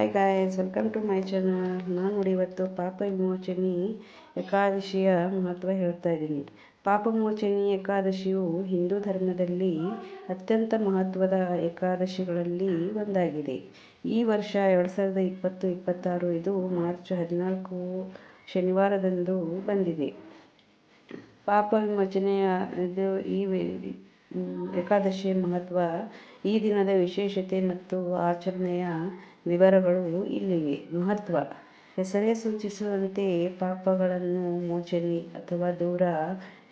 Hi guys, welcome to my channel. ನಾನು ನೋಡಿ ಇವತ್ತು ಪಾಪ ವಿಮೋಚನಿ ಏಕಾದಶಿಯ ಮಹತ್ವ ಹೇಳ್ತಾ ಇದ್ದೀನಿ. ಪಾಪ ವಿಮೋಚನಿ ಏಕಾದಶಿಯು ಹಿಂದೂ ಧರ್ಮದಲ್ಲಿ ಅತ್ಯಂತ ಮಹತ್ವದ ಏಕಾದಶಿಗಳಲ್ಲಿ ಒಂದಾಗಿದೆ. ಈ ವರ್ಷ 2020-26 ಇದು ಮಾರ್ಚ್ 14 ಶನಿವಾರದಂದು ಬಂದಿದೆ. ಪಾಪ ವಿಮೋಚನೆಯ ಈ ಏಕಾದಶಿಯ ಮಹತ್ವ, ಈ ದಿನದ ವಿಶೇಷತೆ ಮತ್ತು ಆಚರಣೆಯ ವಿವರಗಳು ಇಲ್ಲಿವೆ. ಮಹತ್ವ: ಹೆಸರೇ ಸೂಚಿಸುವಂತೆ ಪಾಪಗಳನ್ನು ಮೋಚನೆ ಅಥವಾ ದೂರ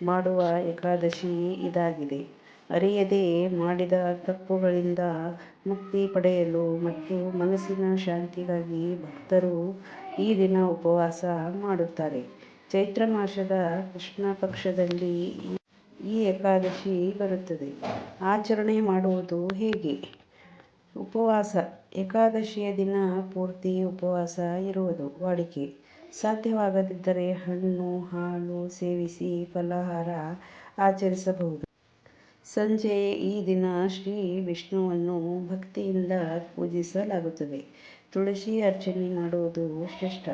ಮಾಡುವ ಏಕಾದಶಿ ಇದಾಗಿದೆ. ಅರಿಯದೆ ಮಾಡಿದ ತಪ್ಪುಗಳಿಂದ ಮುಕ್ತಿ ಪಡೆಯಲು ಮತ್ತು ಮನಸ್ಸಿನ ಶಾಂತಿಗಾಗಿ ಭಕ್ತರು ಈ ದಿನ ಉಪವಾಸ ಮಾಡುತ್ತಾರೆ. ಚೈತ್ರ ಮಾಸದ ಕೃಷ್ಣ ಪಕ್ಷದಲ್ಲಿ ಈ ಏಕಾದಶಿ ಬರುತ್ತದೆ. ಆಚರಣೆ ಮಾಡುವುದು ಹೇಗೆ? ಉಪವಾಸ: ಏಕಾದಶಿಯ ದಿನ ಪೂರ್ತಿ ಉಪವಾಸ ಇರುವುದು ವಾಡಿಕೆ. ಸಾಧ್ಯವಾಗದಿದ್ದರೆ ಹಣ್ಣು, ಹಾಲು ಸೇವಿಸಿ ಫಲಾಹಾರ ಆಚರಿಸಬಹುದು. ಸಂಜೆ ಈ ದಿನ ಶ್ರೀ ವಿಷ್ಣುವನ್ನು ಭಕ್ತಿಯಿಂದ ಪೂಜಿಸಲಾಗುತ್ತದೆ. ತುಳಸಿ ಅರ್ಚನೆ ಮಾಡುವುದು ಶ್ರೇಷ್ಠ.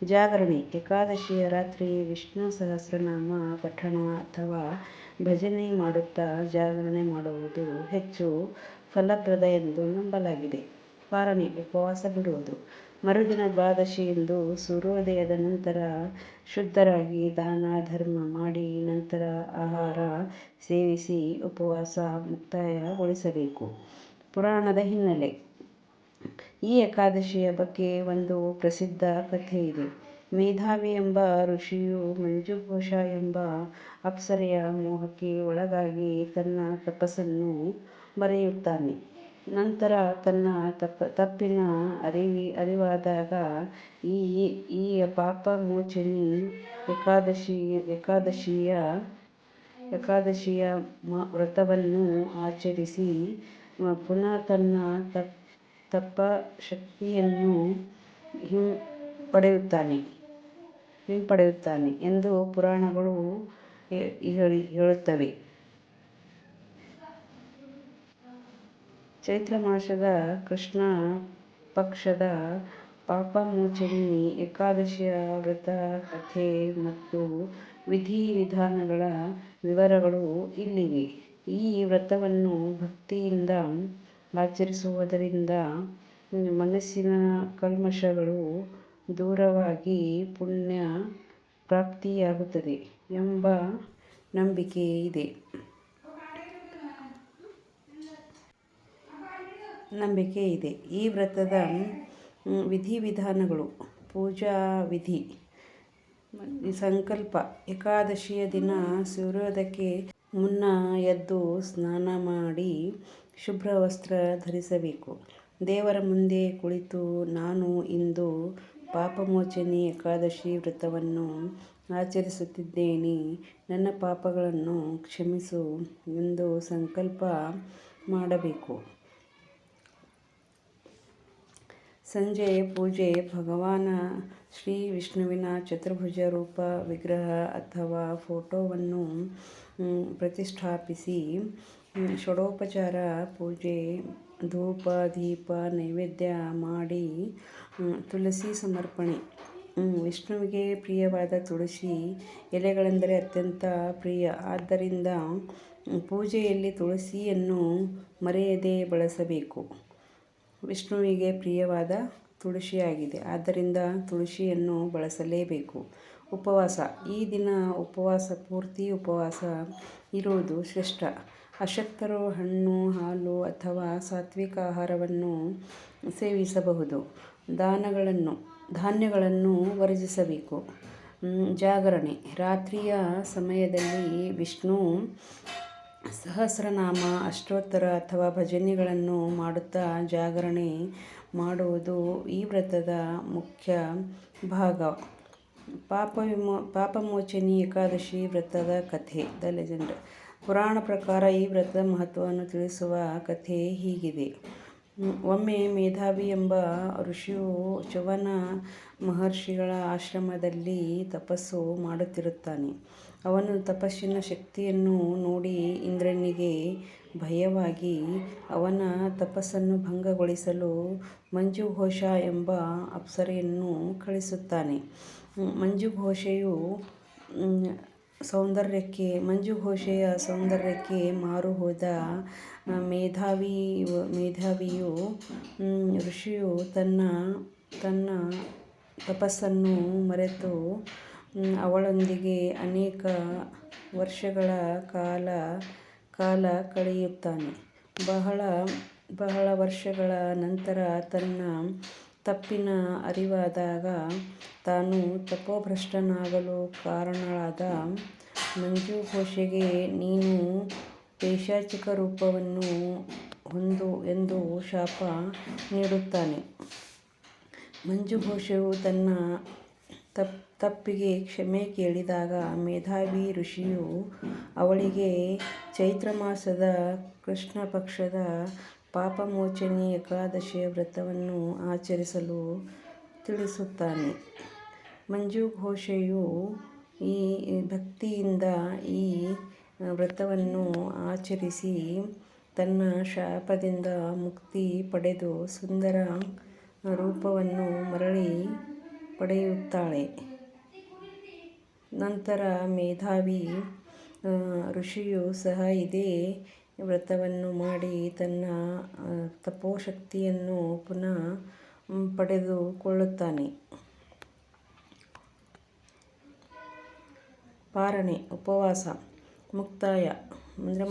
ಜಾಗರಣೆ: ಏಕಾದಶಿಯ ರಾತ್ರಿ ವಿಷ್ಣು ಸಹಸ್ರನಾಮ ಪಠಣ ಅಥವಾ ಭಜನೆ ಮಾಡುತ್ತಾ ಜಾಗರಣೆ ಮಾಡುವುದು ಹೆಚ್ಚು ಫಲಪ್ರದ ಎಂದು ನಂಬಲಾಗಿದೆ. ಪಾರಣೆ: ಉಪವಾಸ ಬಿಡುವುದು. ಮರುದಿನ ದ್ವಾದಶಿಯಂದು ಸೂರ್ಯೋದಯದ ನಂತರ ಶುದ್ಧರಾಗಿ ದಾನ ಧರ್ಮ ಮಾಡಿ ನಂತರ ಆಹಾರ ಸೇವಿಸಿ ಉಪವಾಸ ಮುಕ್ತಾಯಗೊಳಿಸಬೇಕು. ಪುರಾಣದ ಹಿನ್ನೆಲೆ: ಈ ಏಕಾದಶಿಯ ಬಗ್ಗೆ ಒಂದು ಪ್ರಸಿದ್ಧ ಕಥೆ ಇದೆ. ಮೇಧಾವಿ ಎಂಬ ಋಷಿಯು ಮಂಜುಘೋಷ ಎಂಬ ಅಪ್ಸರೆಯ ಮೋಹಕ್ಕೆ ಒಳಗಾಗಿ ತನ್ನ ತಪಸ್ಸನ್ನು ಮರೆಯುತ್ತಾನೆ. ನಂತರ ತನ್ನ ತಪ್ಪಿನ ಅರಿವಾದಾಗ ಈ ಪಾಪ ವಿಮೋಚನಿ ಏಕಾದಶಿಯ ವ್ರತವನ್ನು ಆಚರಿಸಿ ಪುನಃ ತನ್ನ ತಪಶಕ್ತಿಯನ್ನು ಹಿಂಪಡೆಯುತ್ತಾನೆ ಎಂದು ಪುರಾಣಗಳು ಹೇಳುತ್ತವೆ. ಚೈತ್ರ ಮಾಸದ ಕೃಷ್ಣ ಪಕ್ಷದ ಪಾಪಮೋಚನಿ ಏಕಾದಶಿಯ ವ್ರತ ಕಥೆ ಮತ್ತು ವಿಧಿ-ವಿಧಾನಗಳ ವಿವರಗಳು ಇಲ್ಲಿವೆ. ಈ ವ್ರತವನ್ನು ಭಕ್ತಿಯಿಂದ ಆಚರಿಸುವುದರಿಂದ ಮನಸ್ಸಿನ ಕಲ್ಮಶಗಳು ದೂರವಾಗಿ ಪುಣ್ಯ ಪ್ರಾಪ್ತಿಯಾಗುತ್ತದೆ ಎಂಬ ನಂಬಿಕೆ ಇದೆ. ಈ ವ್ರತದ ವಿಧಿ-ವಿಧಾನಗಳು: ಪೂಜಾ ವಿಧಿ. ಸಂಕಲ್ಪ: ಏಕಾದಶಿಯ ದಿನ ಸೂರ್ಯೋದಯಕ್ಕೆ ಮುನ್ನ ಎದ್ದು ಸ್ನಾನ ಮಾಡಿ ಶುಭ್ರ ವಸ್ತ್ರ ಧರಿಸಬೇಕು. ದೇವರ ಮುಂದೆ ಕುಳಿತು ನಾನು ಇಂದು ಪಾಪಮೋಚನಿ ಏಕಾದಶಿ ವ್ರತವನ್ನು ಆಚರಿಸುತ್ತಿದ್ದೇನೆ, ನನ್ನ ಪಾಪಗಳನ್ನು ಕ್ಷಮಿಸು ಎಂದು ಸಂಕಲ್ಪ ಮಾಡಬೇಕು. ಸಂಜೆ ಪೂಜೆ: ಭಗವಾನ ಶ್ರೀ ವಿಷ್ಣುವಿನ ಚತುರ್ಭುಜ ರೂಪ ವಿಗ್ರಹ ಅಥವಾ ಫೋಟೋವನ್ನು ಪ್ರತಿಷ್ಠಾಪಿಸಿ ಷೋಡಶೋಪಚಾರ ಪೂಜೆ, ಧೂಪ ದೀಪ ನೈವೇದ್ಯ ಮಾಡಿ ತುಳಸಿ ಸಮರ್ಪಣೆ. ವಿಷ್ಣುವಿಗೆ ಪ್ರಿಯವಾದ ತುಳಸಿ ಎಲೆಗಳೆಂದರೆ ಅತ್ಯಂತ ಪ್ರಿಯ. ಆದ್ದರಿಂದ ಪೂಜೆಯಲ್ಲಿ ತುಳಸಿಯನ್ನು ಮರೆಯದೆ ಬಳಸಬೇಕು. ವಿಷ್ಣುವಿಗೆ ಪ್ರಿಯವಾದ ತುಳಸಿಯಾಗಿದೆ, ಆದ್ದರಿಂದ ತುಳಸಿಯನ್ನು ಬಳಸಲೇಬೇಕು. ಉಪವಾಸ: ಈ ದಿನ ಪೂರ್ತಿ ಉಪವಾಸ ಇರುವುದು ಶ್ರೇಷ್ಠ. ಅಶಕ್ತರು ಹಣ್ಣು, ಹಾಲು ಅಥವಾ ಸಾತ್ವಿಕ ಆಹಾರವನ್ನು ಸೇವಿಸಬಹುದು. ಧಾನ್ಯಗಳನ್ನು ವರ್ಜಿಸಬೇಕು. ಜಾಗರಣೆ: ರಾತ್ರಿಯ ಸಮಯದಲ್ಲಿ ವಿಷ್ಣು ಸಹಸ್ರನಾಮ, ಅಷ್ಟೋತ್ತರ ಅಥವಾ ಭಜನೆಗಳನ್ನು ಮಾಡುತ್ತಾ ಜಾಗರಣೆ ಮಾಡುವುದು ಈ ವ್ರತದ ಮುಖ್ಯ ಭಾಗ. ಪಾಪಮೋಚನಿ ಏಕಾದಶಿ ವ್ರತದ ಕಥೆ ದ ಲೆಜೆಂಡ್. ಪುರಾಣ ಪ್ರಕಾರ ಈ ವ್ರತದ ಮಹತ್ವವನ್ನು ತಿಳಿಸುವ ಕಥೆ ಹೀಗಿದೆ. ಒಮ್ಮೆ ಮೇಧಾವಿ ಎಂಬ ಋಷಿಯು ಚ್ಯವನ ಮಹರ್ಷಿಗಳ ಆಶ್ರಮದಲ್ಲಿ ತಪಸ್ಸು ಮಾಡುತ್ತಿರುತ್ತಾನೆ. ಅವನು ತಪಸ್ಸಿನ ಶಕ್ತಿಯನ್ನು ನೋಡಿ ಇಂದ್ರನಿಗೆ ಭಯವಾಗಿ ಅವನ ತಪಸ್ಸನ್ನು ಭಂಗಗೊಳಿಸಲು ಮಂಜುಘೋಷ ಎಂಬ ಅಪ್ಸರೆಯನ್ನು ಕಳಿಸುತ್ತಾನೆ. ಮಂಜುಘೋಷೆಯ ಸೌಂದರ್ಯಕ್ಕೆ ಮಾರುಹೋದ ಮೇಧಾವಿಯು ಋಷಿಯು ತನ್ನ ತಪಸ್ಸನ್ನು ಮರೆತು ಅವಳೊಂದಿಗೆ ಅನೇಕ ವರ್ಷಗಳ ಕಾಲ ಕಳೆಯುತ್ತಾನೆ. ಬಹಳ ವರ್ಷಗಳ ನಂತರ ತನ್ನ ತಪ್ಪಿನ ಅರಿವಾದಾಗ ತಾನು ತಪೋಭ್ರಷ್ಟನಾಗಲು ಕಾರಣಳಾದ ಮಂಜುಘೋಷೆಗೆ ನೀನು ಪೈಶಾಚಿಕ ರೂಪವನ್ನು ಹೊಂದು ಎಂದು ಶಾಪ ನೀಡುತ್ತಾನೆ. ಮಂಜುಘೋಷೆಯು ತನ್ನ ತಪ್ಪಿಗೆ ಕ್ಷಮೆ ಕೇಳಿದಾಗ ಮೇಧಾವಿ ಋಷಿಯು ಅವಳಿಗೆ ಚೈತ್ರ ಮಾಸದ ಕೃಷ್ಣ ಪಕ್ಷದ ಪಾಪಮೋಚನಿ ಏಕಾದಶಿಯ ವ್ರತವನ್ನು ಆಚರಿಸಲು ತಿಳಿಸುತ್ತಾನೆ. ಮಂಜುಘೋಷೆಯು ಈ ಭಕ್ತಿಯಿಂದ ಈ ವ್ರತವನ್ನು ಆಚರಿಸಿ ತನ್ನ ಶಾಪದಿಂದ ಮುಕ್ತಿ ಪಡೆದು ಸುಂದರ ರೂಪವನ್ನು ಮರಳಿ ಪಡೆಯುತ್ತಾಳೆ. ನಂತರ ಮೇಧಾವಿ ಋಷಿಯು ಸಹ ಇದೇ ವ್ರತವನ್ನು ಮಾಡಿ ತನ್ನ ತಪೋಶಕ್ತಿಯನ್ನು ಪುನಃ ಪಡೆದುಕೊಳ್ಳುತ್ತಾನೆ. ಪಾರಣೆ ಉಪವಾಸ ಮುಕ್ತಾಯ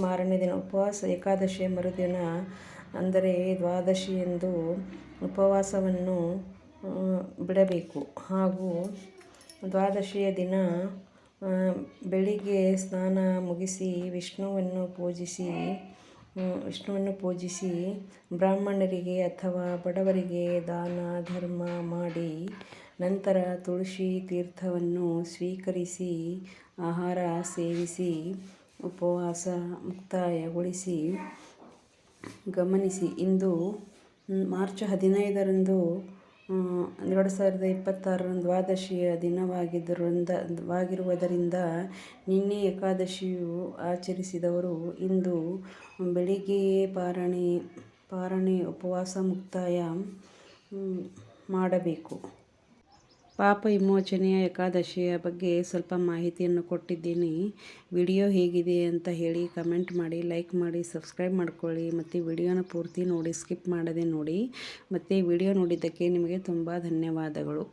ಮಾರನೇ ದಿನ ಉಪವಾಸ. ಏಕಾದಶಿಯ ಮರುದಿನ ಅಂದರೆ ದ್ವಾದಶಿಯಂದು ಉಪವಾಸವನ್ನು ಬಿಡಬೇಕು. ಹಾಗೂ ದ್ವಾದಶಿಯ ದಿನ ಬೆಳಿಗ್ಗೆ ಸ್ನಾನ ಮುಗಿಸಿ ವಿಷ್ಣುವನ್ನು ಪೂಜಿಸಿ ಬ್ರಾಹ್ಮಣರಿಗೆ ಅಥವಾ ಬಡವರಿಗೆ ದಾನ ಧರ್ಮ ಮಾಡಿ ನಂತರ ತುಳಸಿ ತೀರ್ಥವನ್ನು ಸ್ವೀಕರಿಸಿ ಆಹಾರ ಸೇವಿಸಿ ಉಪವಾಸ ಮುಕ್ತಾಯಗೊಳಿಸಿ. ಗಮನಿಸಿ, ಇಂದು ಮಾರ್ಚ್ 15ರಂದು 2026 ದ್ವಾದಶಿಯ ದಿನವಾಗಿರುವುದರಿಂದ ನಿನ್ನೆ ಏಕಾದಶಿಯು ಆಚರಿಸಿದವರು ಇಂದು ಬೆಳಿಗ್ಗೆಯೇ ಪಾರಣೆ ಉಪವಾಸ ಮುಕ್ತಾಯ ಮಾಡಬೇಕು. ಪಾಪ ವಿಮೋಚನೆಯ ಏಕಾದಶಿಯ ಬಗ್ಗೆ ಸ್ವಲ್ಪ ಮಾಹಿತಿಯನ್ನು ಕೊಟ್ಟಿದ್ದೀನಿ. ವಿಡಿಯೋ ಹೇಗಿದೆ ಅಂತ ಹೇಳಿ ಕಮೆಂಟ್ ಮಾಡಿ, ಲೈಕ್ ಮಾಡಿ, ಸಬ್ಸ್ಕ್ರೈಬ್ ಮಾಡ್ಕೊಳ್ಳಿ ಮತ್ತು ವಿಡಿಯೋನ ಪೂರ್ತಿ ನೋಡಿ, ಸ್ಕಿಪ್ ಮಾಡದೆ ನೋಡಿ. ಮತ್ತು ವಿಡಿಯೋ ನೋಡಿದ್ದಕ್ಕೆ ನಿಮಗೆ ತುಂಬ ಧನ್ಯವಾದಗಳು.